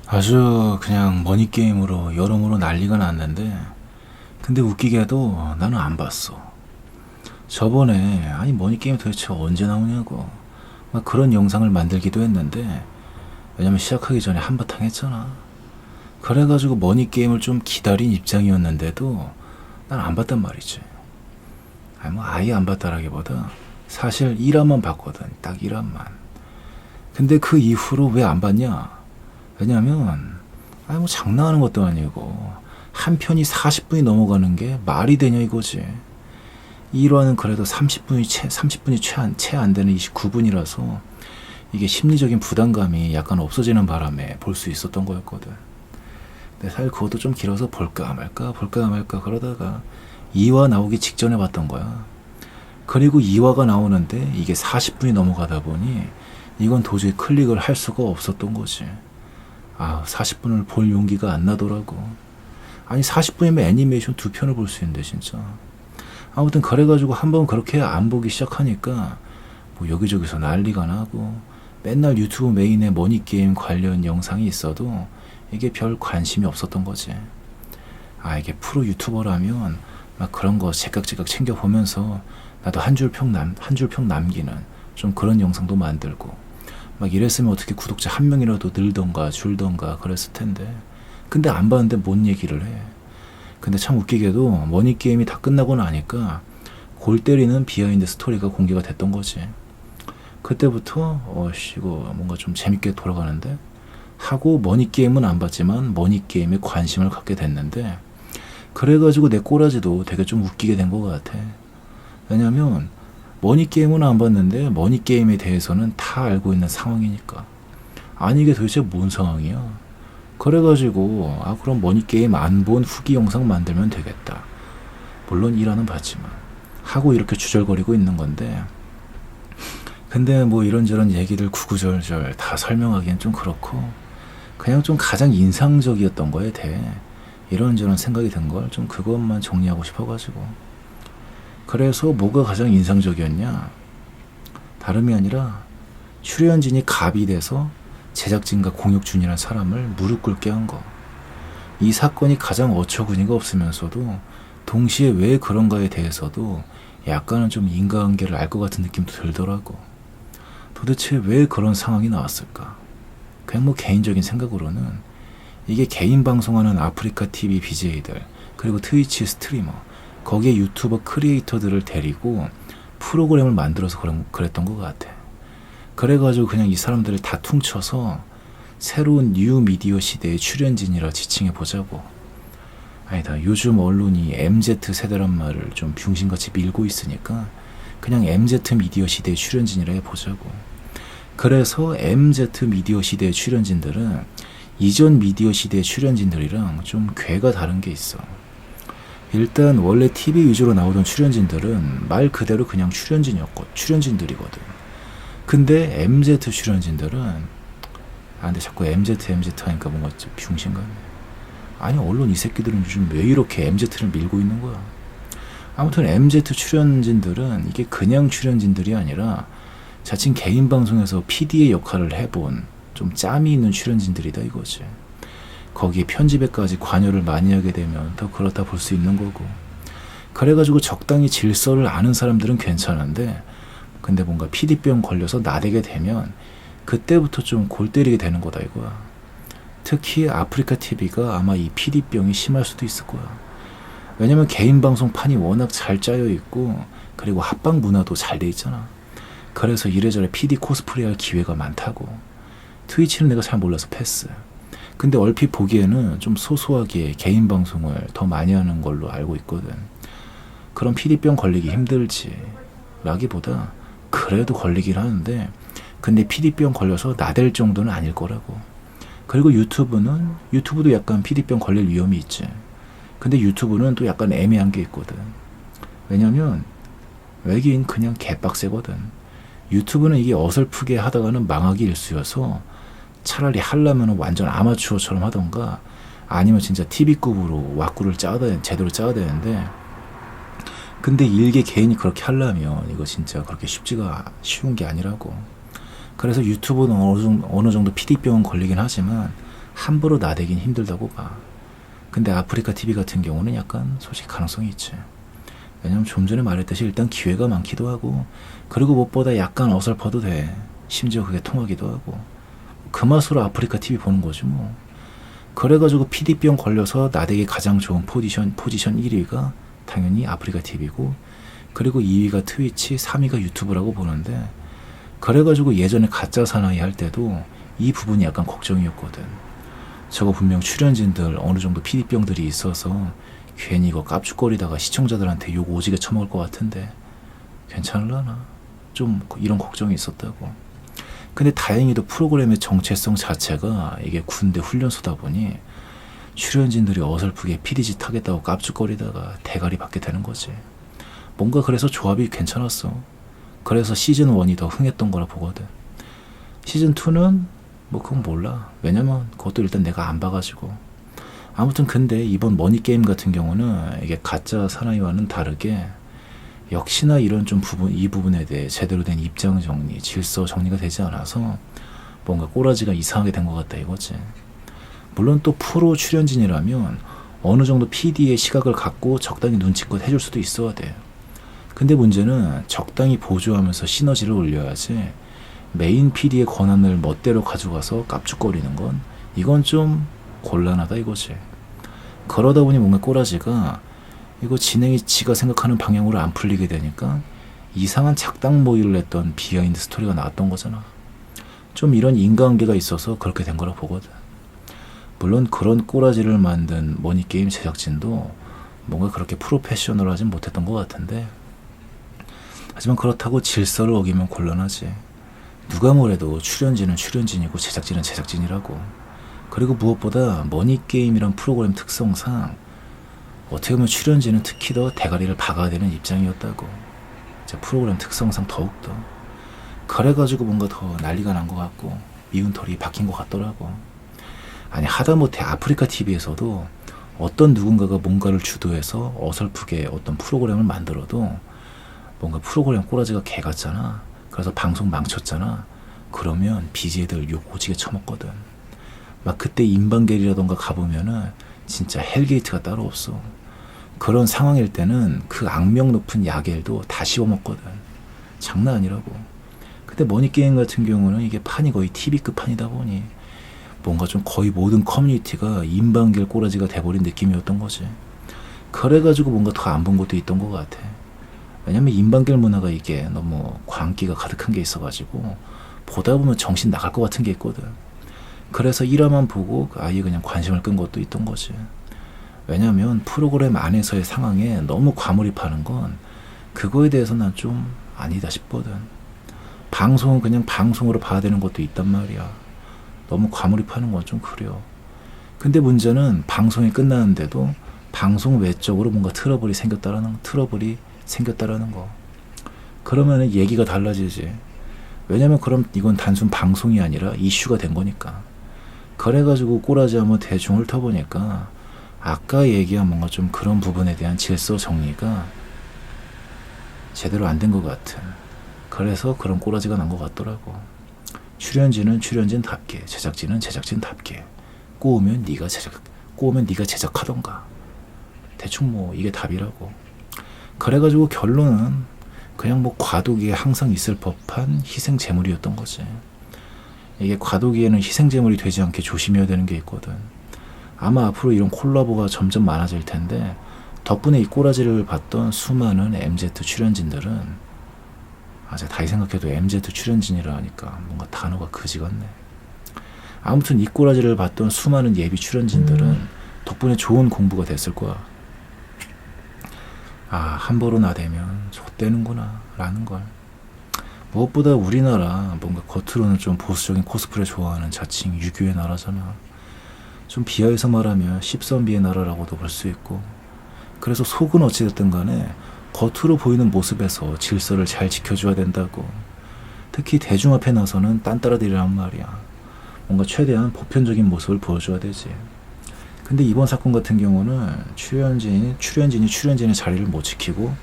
아주 그냥 머니게임으로 여러모로 난리가 났는데, 근데 웃기게도 나는 안 봤어. 저번에 아니 머니게임 도대체 언제 나오냐고 막 그런 영상을 만들기도 했는데, 왜냐면 시작하기 전에 한바탕 했잖아. 그래가지고 머니게임을 좀 기다린 입장이었는데도 난 안 봤단 말이지. 아니 뭐 아예 안 봤다라기보다 사실 1화만 봤거든. 딱 1화만. 근데 그 이후로 왜 안 봤냐? 왜냐면 아니 뭐 장난하는 것도 아니고 한 편이 40분이 넘어가는 게 말이 되냐 이거지. 1화는 그래도 30분이 채 안 되는 29분이라서 이게 심리적인 부담감이 약간 없어지는 바람에 볼 수 있었던 거였거든. 근데 사실 그것도 좀 길어서 볼까 말까 그러다가 2화 나오기 직전에 봤던 거야. 그리고 2화가 나오는데 이게 40분이 넘어가다 보니 이건 도저히 클릭을 할 수가 없었던 거지. 40분을 볼 용기가 안 나더라고. 아니 40분이면 애니메이션 2편을 볼 수 있는데 진짜. 아무튼 그래가지고 한번 그렇게 안 보기 시작하니까 뭐 여기저기서 난리가 나고 맨날 유튜브 메인에 머니게임 관련 영상이 있어도 이게 별 관심이 없었던 거지. 이게 프로 유튜버라면 막 그런 거 제각제각 챙겨보면서 나도 한 줄 평 남기는 좀 그런 영상도 만들고 막 이랬으면 어떻게 구독자 한 명이라도 늘던가 줄던가 그랬을 텐데. 근데 안 봤는데 뭔 얘기를 해. 근데 참 웃기게도 머니게임이 다 끝나고 나니까 골 때리는 비하인드 스토리가 공개가 됐던 거지. 그때부터 이거 뭔가 좀 재밌게 돌아가는데 하고 머니게임은 안 봤지만 머니게임에 관심을 갖게 됐는데, 그래가지고 내 꼬라지도 되게 좀 웃기게 된 것 같아. 왜냐면 머니게임은 안 봤는데 머니게임에 대해서는 다 알고 있는 상황이니까. 아니 이게 도대체 뭔 상황이야. 그래가지고 그럼 머니게임 안 본 후기 영상 만들면 되겠다. 물론 1화는 봤지만 하고 이렇게 주절거리고 있는 건데, 근데 뭐 이런저런 얘기들 구구절절 다 설명하기엔 좀 그렇고 그냥 좀 가장 인상적이었던 거에 대해 이런저런 생각이 든 걸 좀 그것만 정리하고 싶어가지고. 그래서 뭐가 가장 인상적이었냐? 다름이 아니라 출연진이 갑이 돼서 제작진과 공혁준이라는 사람을 무릎 꿇게 한 거. 이 사건이 가장 어처구니가 없으면서도 동시에 왜 그런가에 대해서도 약간은 좀 인과관계를 알 것 같은 느낌도 들더라고. 도대체 왜 그런 상황이 나왔을까? 그냥 뭐 개인적인 생각으로는 이게 개인 방송하는 아프리카 TV BJ들 그리고 트위치 스트리머 거기에 유튜버 크리에이터들을 데리고 프로그램을 만들어서 그랬던 것 같아. 그래가지고 그냥 이 사람들을 다 퉁쳐서 새로운 뉴 미디어 시대의 출연진이라 지칭해보자고. 아니다, 요즘 언론이 MZ 세대란 말을 좀 병신같이 밀고 있으니까 그냥 MZ 미디어 시대의 출연진이라 해보자고. 그래서 MZ 미디어 시대의 출연진들은 이전 미디어 시대의 출연진들이랑 좀 궤가 다른 게 있어. 일단 원래 TV 위주로 나오던 출연진들은 말 그대로 그냥 출연진들이거든. 근데 MZ 출연진들은 근데 자꾸 MZ 하니까 뭔가 좀 병신같네. 아니 언론 이 새끼들은 요즘 왜 이렇게 MZ를 밀고 있는 거야. 아무튼 MZ 출연진들은 이게 그냥 출연진들이 아니라 자칭 개인 방송에서 PD의 역할을 해본 좀 짬이 있는 출연진들이다 이거지. 거기에 편집에까지 관여를 많이 하게 되면 더 그렇다 볼 수 있는 거고. 그래가지고 적당히 질서를 아는 사람들은 괜찮은데, 근데 뭔가 PD병 걸려서 나대게 되면 그때부터 좀 골 때리게 되는 거다 이거야. 특히 아프리카 TV가 아마 이 PD병이 심할 수도 있을 거야. 왜냐면 개인 방송판이 워낙 잘 짜여 있고 그리고 합방 문화도 잘 돼 있잖아. 그래서 이래저래 PD 코스프레 할 기회가 많다고. 트위치는 내가 잘 몰라서 패스. 근데 얼핏 보기에는 좀 소소하게 개인 방송을 더 많이 하는 걸로 알고 있거든. 그럼 PD병 걸리기 힘들지 라기보다 그래도 걸리긴 하는데, 근데 PD병 걸려서 나댈 정도는 아닐 거라고. 그리고 유튜브도 약간 PD병 걸릴 위험이 있지. 근데 유튜브는 또 약간 애매한 게 있거든. 왜냐면 외계인 그냥 개빡세거든. 유튜브는 이게 어설프게 하다가는 망하기 일쑤여서 차라리 하려면 완전 아마추어처럼 하던가 아니면 진짜 TV급으로 왁구를 제대로 짜야 되는데, 근데 일개 개인이 그렇게 하려면 이거 진짜 그렇게 쉬운 게 아니라고. 그래서 유튜브는 어느 정도 PD병은 걸리긴 하지만 함부로 나대긴 힘들다고 봐. 근데 아프리카 TV 같은 경우는 약간 솔직히 가능성이 있지. 왜냐면 좀 전에 말했듯이 일단 기회가 많기도 하고, 그리고 무엇보다 약간 어설퍼도 돼. 심지어 그게 통하기도 하고. 그 맛으로 아프리카 TV 보는 거지 뭐. 그래가지고 PD병 걸려서 나대기 가장 좋은 포지션 1위가 당연히 아프리카 TV고, 그리고 2위가 트위치, 3위가 유튜브라고 보는데, 그래가지고 예전에 가짜 사나이 할 때도 이 부분이 약간 걱정이었거든. 저거 분명 출연진들 어느 정도 PD병들이 있어서 괜히 이거 깝죽거리다가 시청자들한테 욕 오지게 처먹을 것 같은데 괜찮을라나? 좀 이런 걱정이 있었다고. 근데 다행히도 프로그램의 정체성 자체가 이게 군대 훈련소다 보니 출연진들이 어설프게 PD짓 하겠다고 깝죽거리다가 대가리 받게 되는 거지. 뭔가 그래서 조합이 괜찮았어. 그래서 시즌 1이 더 흥했던 거라 보거든. 시즌 2는 뭐 그건 몰라. 왜냐면 그것도 일단 내가 안 봐가지고. 아무튼 근데 이번 머니게임 같은 경우는 이게 가짜 사나이와는 다르게 역시나 이런 좀 이 부분에 대해 제대로 된 입장 정리, 질서 정리가 되지 않아서 뭔가 꼬라지가 이상하게 된 것 같다 이거지. 물론 또 프로 출연진이라면 어느 정도 PD의 시각을 갖고 적당히 눈치껏 해줄 수도 있어야 돼. 근데 문제는 적당히 보조하면서 시너지를 올려야지 메인 PD의 권한을 멋대로 가져가서 깝죽거리는 건 이건 좀 곤란하다 이거지. 그러다 보니 뭔가 꼬라지가 이거 진행이 지가 생각하는 방향으로 안 풀리게 되니까 이상한 작당 모의를 냈던 비하인드 스토리가 나왔던 거잖아. 좀 이런 인과관계가 있어서 그렇게 된 거라 보거든. 물론 그런 꼬라지를 만든 머니게임 제작진도 뭔가 그렇게 프로페셔널하진 못했던 것 같은데, 하지만 그렇다고 질서를 어기면 곤란하지. 누가 뭐래도 출연진은 출연진이고 제작진은 제작진이라고. 그리고 무엇보다 머니게임이란 프로그램 특성상 어떻게 보면 출연진은 특히 더 대가리를 박아야 되는 입장이었다고. 프로그램 특성상 더욱더. 그래가지고 뭔가 더 난리가 난 것 같고 미운 털이 박힌 것 같더라고. 아니 하다못해 아프리카 TV에서도 어떤 누군가가 뭔가를 주도해서 어설프게 어떤 프로그램을 만들어도 뭔가 프로그램 꼬라지가 개 같잖아. 그래서 방송 망쳤잖아. 그러면 BJ들 욕 오지게 처먹거든. 막 그때 인방겔이라던가 가보면은 진짜 헬게이트가 따로 없어. 그런 상황일 때는 그 악명 높은 야겔도 다 씹어먹거든. 장난 아니라고. 근데 머니게임 같은 경우는 이게 판이 거의 TV급 판이다 보니 뭔가 좀 거의 모든 커뮤니티가 인방겔 꼬라지가 돼버린 느낌이었던 거지. 그래가지고 뭔가 더 안 본 것도 있던 것 같아. 왜냐면 인방겔 문화가 이게 너무 광기가 가득한 게 있어가지고 보다 보면 정신 나갈 것 같은 게 있거든. 그래서 1화만 보고 아예 그냥 관심을 끈 것도 있던 거지. 왜냐면 프로그램 안에서의 상황에 너무 과몰입하는 건 그거에 대해서 난 좀 아니다 싶거든. 방송은 그냥 방송으로 봐야 되는 것도 있단 말이야. 너무 과몰입하는 건 좀 그래요. 근데 문제는 방송이 끝나는데도 방송 외적으로 뭔가 트러블이 생겼다라는 거. 그러면은 얘기가 달라지지. 왜냐면 그럼 이건 단순 방송이 아니라 이슈가 된 거니까. 그래가지고 꼬라지 한번 대충 훑어보니까 아까 얘기한 뭔가 좀 그런 부분에 대한 질서 정리가 제대로 안 된 것 같은. 그래서 그런 꼬라지가 난 것 같더라고. 출연진은 출연진답게, 제작진은 제작진답게. 꼬우면 네가 제작하던가. 대충 뭐 이게 답이라고. 그래가지고 결론은 그냥 뭐 과도기에 항상 있을 법한 희생제물이었던 거지. 이게 과도기에는 희생제물이 되지 않게 조심해야 되는 게 있거든. 아마 앞으로 이런 콜라보가 점점 많아질 텐데 덕분에 이 꼬라지를 봤던 수많은 MZ 출연진들은 제가 다시 생각해도 MZ 출연진이라 하니까 뭔가 단어가 그지 같네. 아무튼 이 꼬라지를 봤던 수많은 예비 출연진들은 덕분에 좋은 공부가 됐을 거야. 함부로 나대면 좆되는구나 라는 걸. 무엇보다 우리나라 뭔가 겉으로는 좀 보수적인 코스프레 좋아하는 자칭 유교의 나라잖아. 좀 비하해서 말하면 십선비의 나라라고도 볼 수 있고. 그래서 속은 어찌됐든 간에 겉으로 보이는 모습에서 질서를 잘 지켜줘야 된다고. 특히 대중 앞에 나서는 딴따라들이란 말이야. 뭔가 최대한 보편적인 모습을 보여줘야 되지. 근데 이번 사건 같은 경우는 출연진이 출연진의 자리를 못 지키고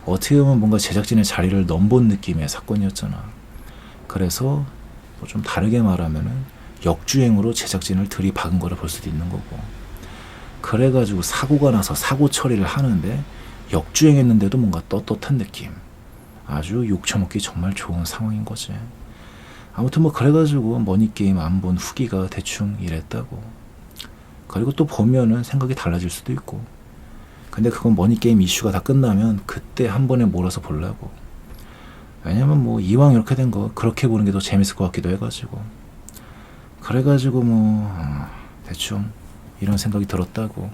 어떻게 보면 뭔가 제작진의 자리를 넘본 느낌의 사건이었잖아. 그래서 뭐 좀 다르게 말하면은 역주행으로 제작진을 들이박은 거를 볼 수도 있는 거고. 그래가지고 사고가 나서 사고 처리를 하는데 역주행했는데도 뭔가 떳떳한 느낌. 아주 욕처먹기 정말 좋은 상황인 거지. 아무튼 뭐 그래가지고 머니게임 안 본 후기가 대충 이랬다고. 그리고 또 보면은 생각이 달라질 수도 있고. 근데 그건 머니게임 이슈가 다 끝나면 그때 한 번에 몰아서 보려고. 왜냐면 뭐 이왕 이렇게 된 거 그렇게 보는 게 더 재밌을 것 같기도 해가지고. 그래가지고 뭐 대충 이런 생각이 들었다고.